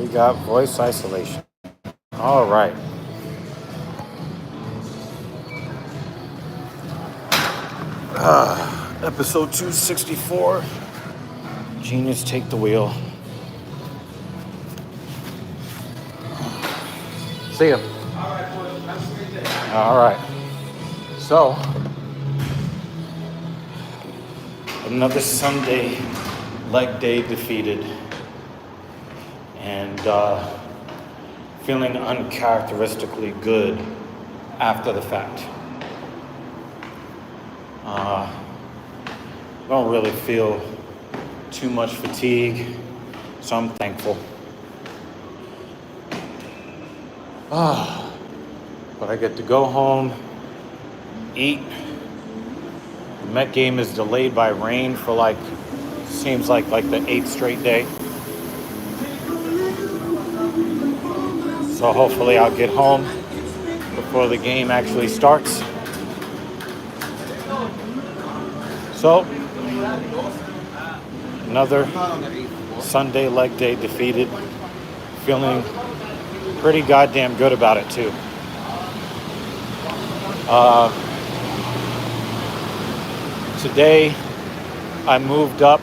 We got voice isolation. All right. Episode 264. Genius, take the wheel. See ya. All right. So, another Sunday leg day defeated. And feeling uncharacteristically good after the fact. Don't really feel too much fatigue, so I'm thankful. But I get to go home, eat. The Met game is delayed by rain for seems like the 8th straight day. So hopefully I'll get home before the game actually starts. So, another Sunday leg day defeated. Feeling pretty goddamn good about it too. Today I moved up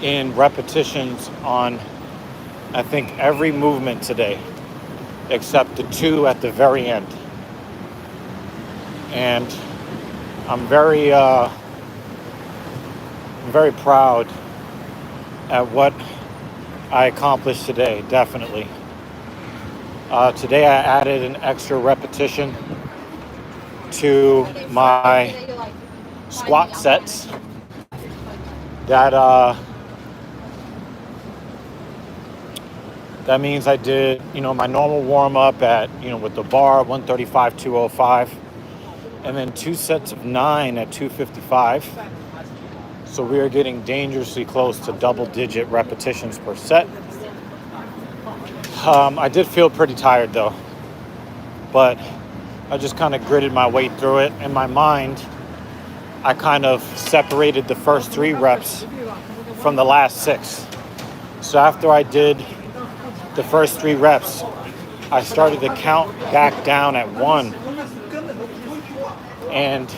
in repetitions on I think every movement today except the 2 at the very end. And I'm very proud at what I accomplished today, definitely. Today I added an extra repetition to my squat sets that means I did, my normal warm up at, with the bar 135, 205, and then 2 sets of 9 at 255. So we are getting dangerously close to double-digit repetitions per set. I did feel pretty tired though, but I just kind of gritted my way through it. In my mind, I kind of separated the first 3 reps from the last 6. So after I did the first 3 reps, I started to count back down at 1 and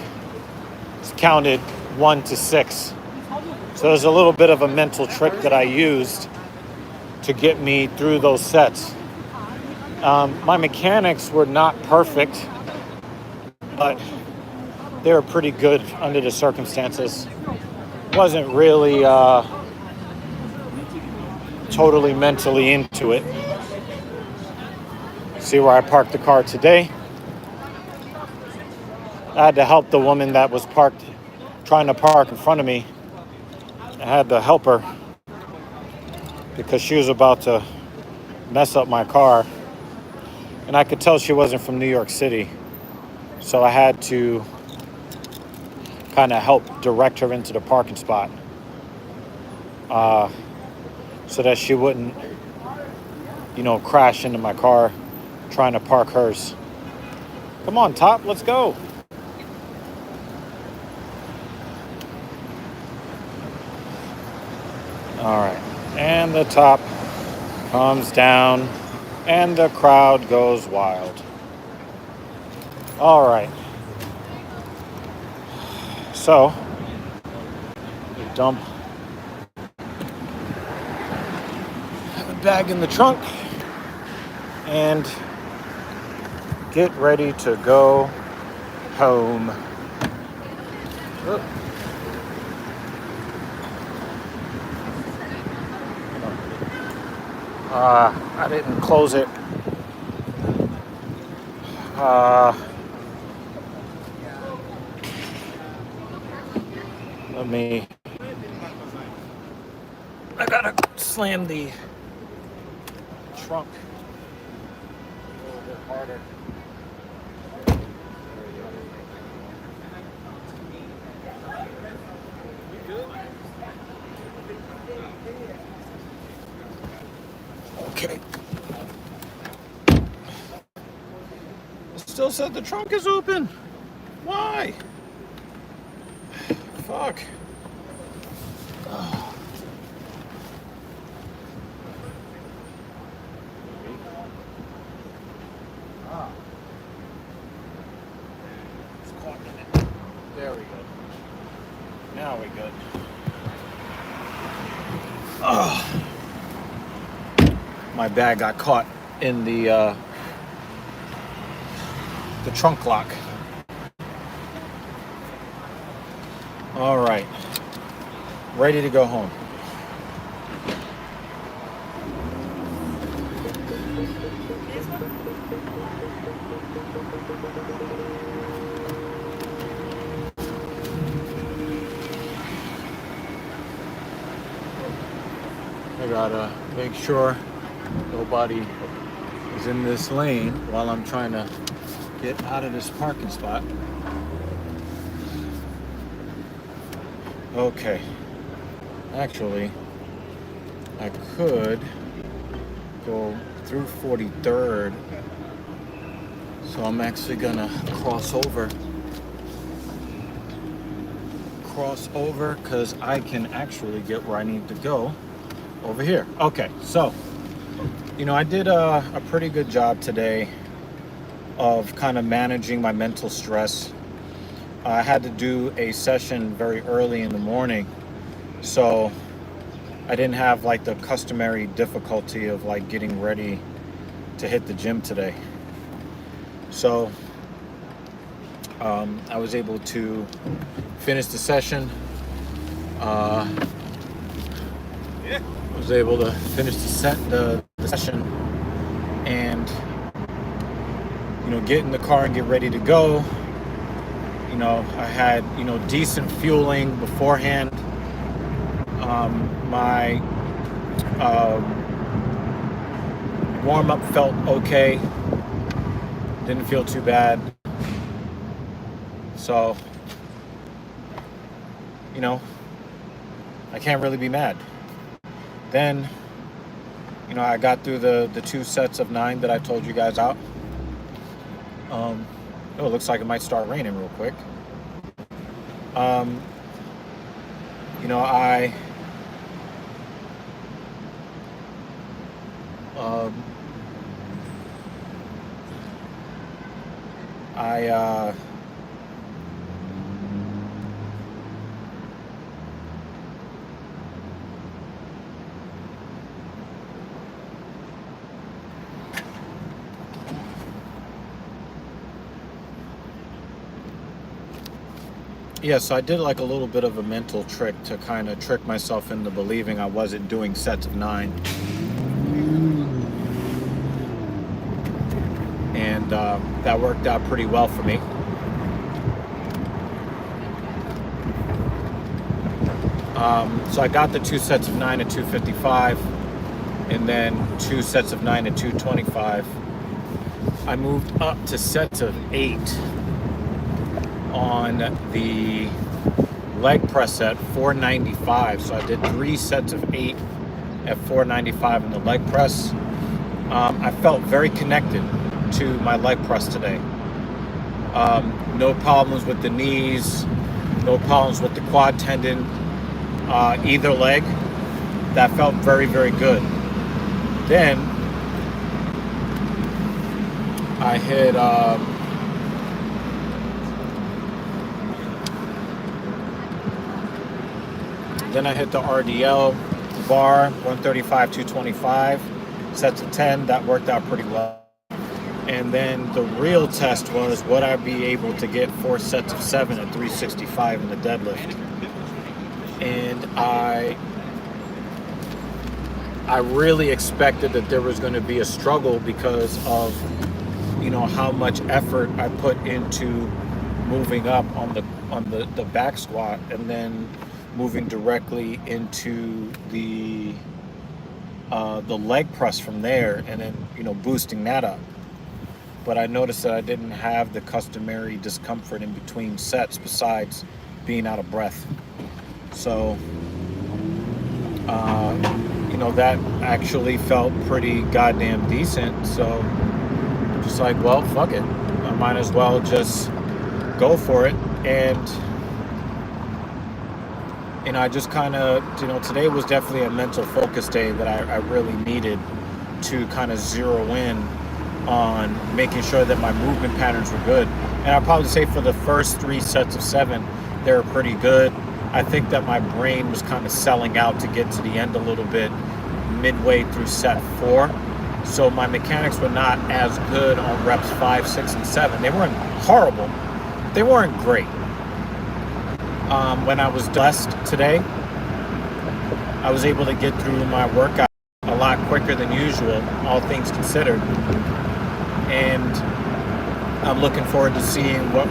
counted 1 to 6. So there's a little bit of a mental trick that I used to get me through those sets. My mechanics were not perfect, but they were pretty good under the circumstances. Wasn't really totally mentally into it. See where I parked the car today? I had to help the woman that was trying to park in front of me. I had to help her because she was about to mess up my car. And I could tell she wasn't from New York City. So I had to kind of help direct her into the parking spot so that she wouldn't, crash into my car trying to park hers. Come on, Top, let's go. All right, and the Top comes down and the crowd goes wild. All right. So, we dump the bag in the trunk and get ready to go home. I didn't close it. I gotta slam the trunk a little bit harder. Okay. It still said the trunk is open. Why? Fuck. My bag got caught in the trunk lock. All right, ready to go home. I gotta make sure nobody is in this lane while I'm trying to get out of this parking spot. Okay, actually, I could go through 43rd, so I'm actually gonna cross over because I can actually get where I need to go over here. Okay, so I did a pretty good job today of kind of managing my mental stress. I had to do a session very early in the morning, so I didn't have like the customary difficulty of like getting ready to hit the gym today. So I was able to finish the session. I was able to finish the session and get in the car and get ready to go. I had decent fueling beforehand. My warm-up felt okay, didn't feel too bad, so I can't really be mad. Then I got through the 2 sets of 9 that I told you guys out. It looks like it might start raining real quick. So I did like a little bit of a mental trick to kind of trick myself into believing I wasn't doing sets of 9. And that worked out pretty well for me. So I got the 2 sets of 9 at 2:55 and then 2 sets of 9 at 2:25. I moved up to sets of 8 on the leg press at 495. So I did 3 sets of 8 at 495 in the leg press. I felt very connected to my leg press today. No problems with the knees, no problems with the quad tendon, either leg. That felt very, very good. Then I hit the RDL bar, 135, 225, sets of 10. That worked out pretty well. And then the real test was, would I be able to get 4 sets of 7 at 365 in the deadlift? And I really expected that there was going to be a struggle because of how much effort I put into moving up on the back squat and then moving directly into the leg press from there, and then boosting that up. But I noticed that I didn't have the customary discomfort in between sets besides being out of breath. So that actually felt pretty goddamn decent. So just like, well, fuck it, I might as well just go for it. And I just kind of, today was definitely a mental focus day that I really needed to kind of zero in on making sure that my movement patterns were good. And I'd probably say for the first 3 sets of 7, they were pretty good. I think that my brain was kind of selling out to get to the end a little bit midway through set 4. So my mechanics were not as good on reps 5, 6, and 7. They weren't horrible. They weren't great. When I was blessed today, I was able to get through my workout a lot quicker than usual, all things considered. And I'm looking forward to seeing what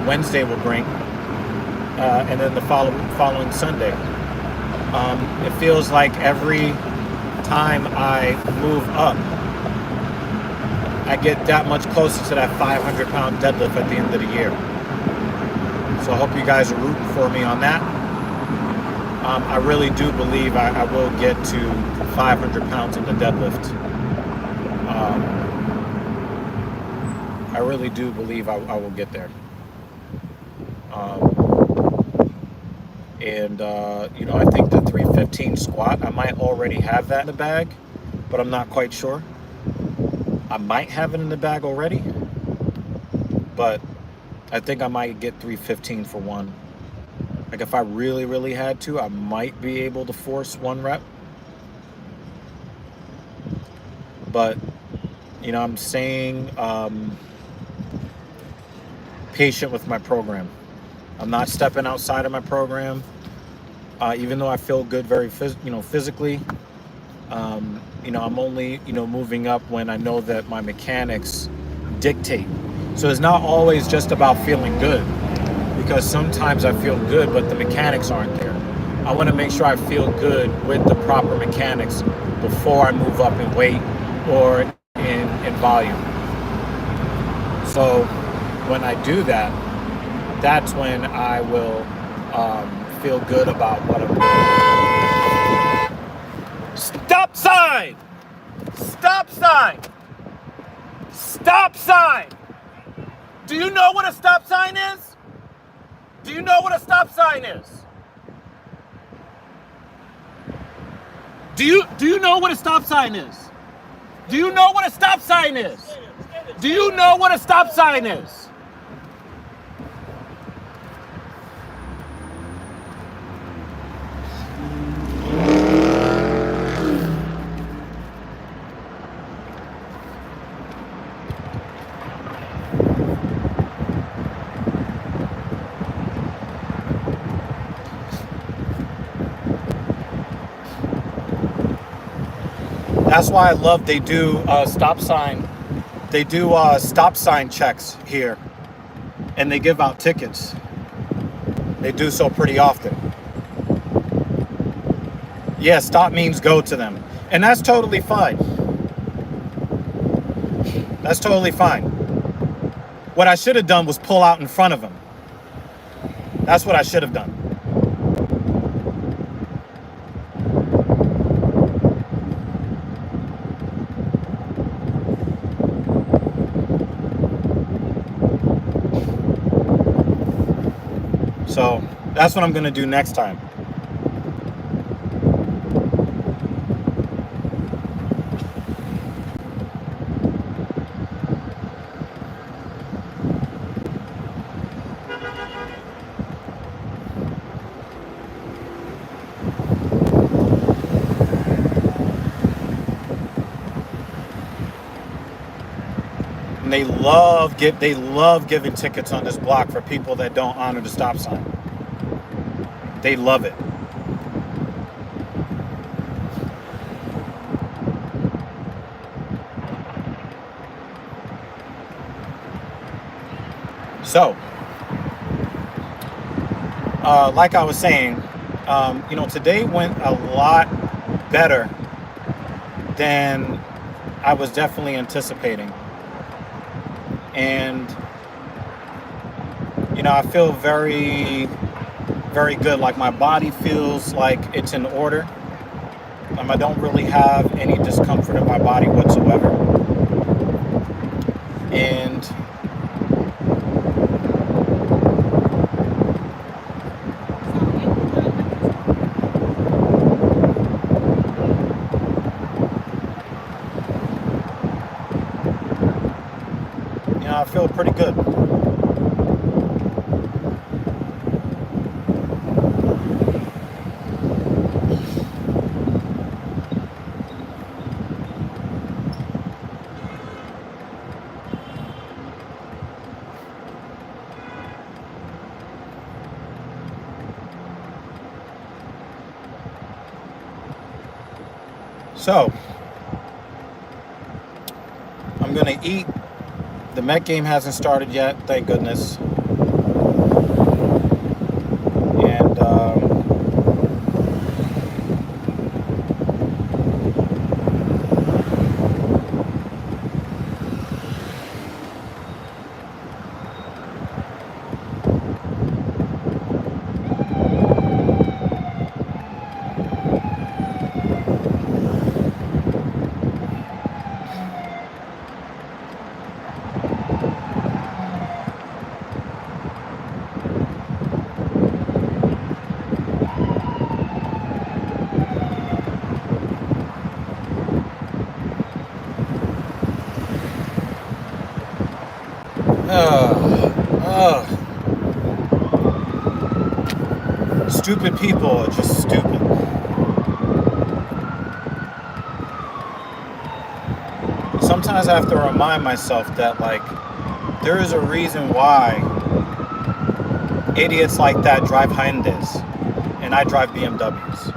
Wednesday will bring, and then the following Sunday. It feels like every time I move up, I get that much closer to that 500-pound deadlift at the end of the year. So I hope you guys are rooting for me on that. I really do believe I will get to 500 pounds in the deadlift. I really do believe I will get there. I think the 315 squat, I might already have that in the bag, but I'm not quite sure. I might have it in the bag already, but I think I might get 315 for one. Like if I really, really had to, I might be able to force 1 rep. But, I'm staying patient with my program. I'm not stepping outside of my program. Even though I feel good physically, I'm only, moving up when I know that my mechanics dictate. So it's not always just about feeling good, because sometimes I feel good, but the mechanics aren't there. I want to make sure I feel good with the proper mechanics before I move up in weight or in volume. So when I do that, that's when I will feel good about what I'm doing. Stop sign! Stop sign! Stop sign! Do you know what a stop sign is? Do you know what a stop sign is? Do you know what a stop sign is? Do you know what a stop sign is? Do you know what a stop sign is? That's why I love they do stop sign. They do stop sign checks here, and they give out tickets. They do so pretty often. Yeah, stop means go to them, and that's totally fine. That's totally fine. What I should have done was pull out in front of him. That's what I should have done. So that's what I'm going to do next time. And they love giving tickets on this block for people that don't honor the stop sign. They love it. So, like I was saying, today went a lot better than I was definitely anticipating. And, I feel very, very good. Like my body feels like it's in order. I don't really have any discomfort in my body whatsoever. And I feel pretty good. So, I'm going to eat. The Met game hasn't started yet, thank goodness. And stupid people are just stupid. Sometimes I have to remind myself that, like, there is a reason why idiots like that drive Hyundais and I drive BMWs.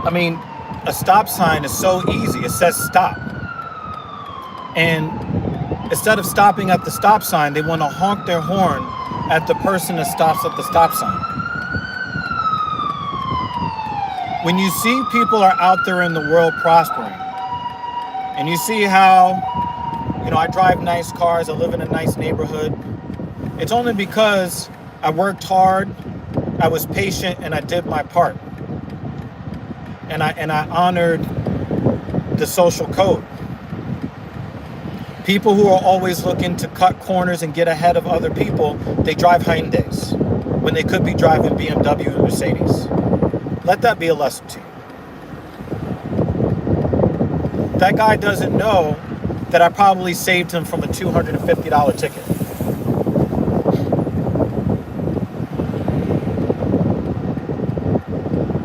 I mean, a stop sign is so easy. It says stop. And instead of stopping at the stop sign, they want to honk their horn at the person that stops at the stop sign. When you see people are out there in the world prospering, and you see how, I drive nice cars, I live in a nice neighborhood, it's only because I worked hard, I was patient, and I did my part. And I honored the social code. People who are always looking to cut corners and get ahead of other people, they drive Hyundais when they could be driving BMW and Mercedes. Let that be a lesson to you. That guy doesn't know that I probably saved him from a $250 ticket.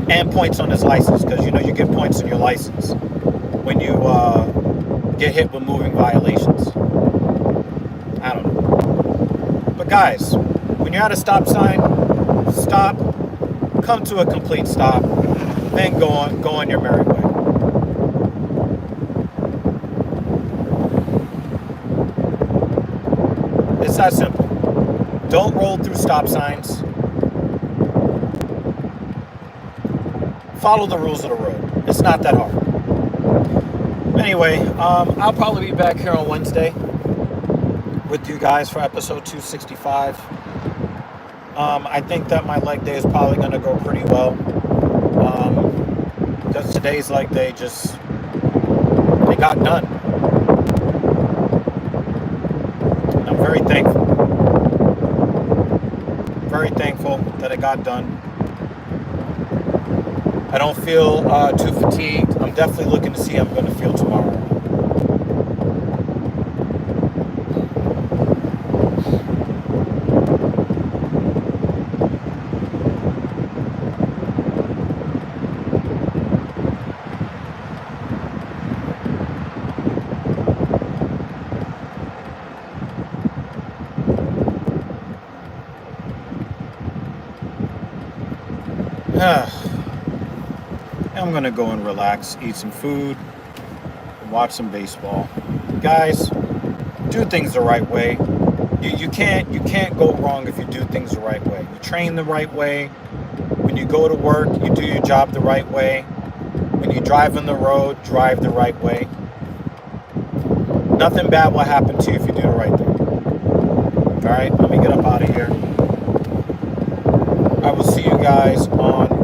And points on his license, because you get points on your license when you get hit with moving violations. I don't know. But guys, when you're at a stop sign, stop, come to a complete stop, then go on your merry way. It's that simple. Don't roll through stop signs. Follow the rules of the road. It's not that hard. Anyway, I'll probably be back here on Wednesday with you guys for episode 265. I think that my leg day is probably going to go pretty well. Because today's leg day they got done. And I'm very thankful. Very thankful that it got done. I don't feel too fatigued. I'm definitely looking to see how I'm going to feel tomorrow. I'm going to go and relax, eat some food, and watch some baseball. Guys, do things the right way. You can't go wrong if you do things the right way. You train the right way. When you go to work, you do your job the right way. When you drive on the road, drive the right way. Nothing bad will happen to you if you do the right thing. All right, let me get up out of here. I will see you guys on